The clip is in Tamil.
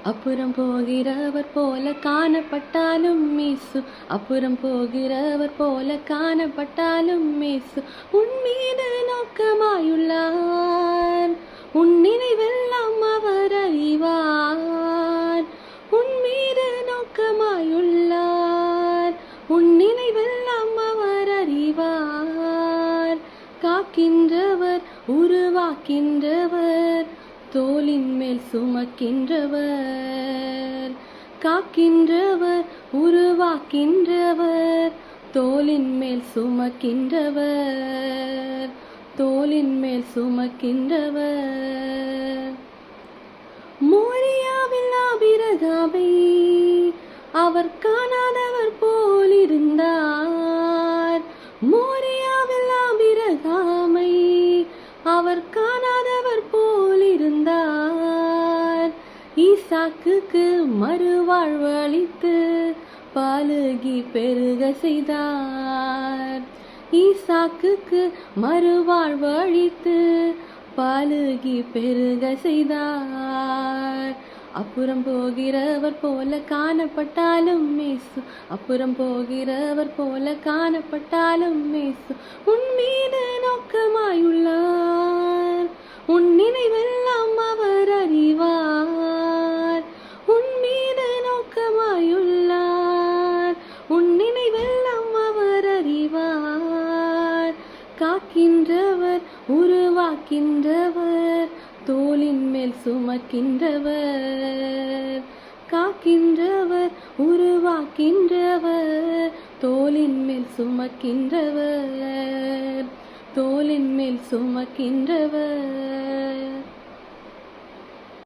அப்புறம் போகிறவர் போல காணப்பட்டாலும் மீசு, அப்புறம் போகிறவர் போல காணப்பட்டாலும் மீசு, உன் மீது நோக்கமாயுள்ளார், உன் நினைவெல்லாம் அவர் அறிவார். உன் மீது நோக்கமாயுள்ளார், உன் நினைவெல்லாம் அவர் அறிவார். காக்கின்றவர், உருவாக்கின்றவர், தோளின் மேல் சுமக்கின்றவர். காக்கின்றவர், உருவாக்கின்றவர், தோளின் மேல் சுமக்கின்றவர், தோளின் மேல் சுமக்கின்றவர். மோரியாவில் ஆபிரகாமை அவர் காணாதவர் போலிருந்தார். மோரியாவில் ஆபிரகாமை அவர் காணாதவர் போலிருந்தார். ஈசாக்குக்கு மறுவாழ்வு அளித்து பலுகி பெருக செய்தார். ஈசாக்குக்கு மறுவாழ்வு அளித்து பலுகி பெருக செய்தார். அப்புறம் போகிறவர் போல காணப்பட்டாலும் மேசு, அப்புறம் போகிறவர் போல காணப்பட்டாலும் மேசு, உன் மீது நோக்கமாயுள்ளார், உன் நினைவெல்லாம் அவர் அறிவார். உன் மீது நோக்கமாயுள்ளார், உன் நினைவெல்லாம் அவர் அறிவார். காக்கின்றவர், உருவாக்கின்றவர், தோளின் மேல் சுமக்கின்றவர். காக்கின்றவர், உருவாக்கின்றவர், தோளின் மேல் சுமக்கின்றவர், தோளின் மேல் சுமக்கின்றவர்.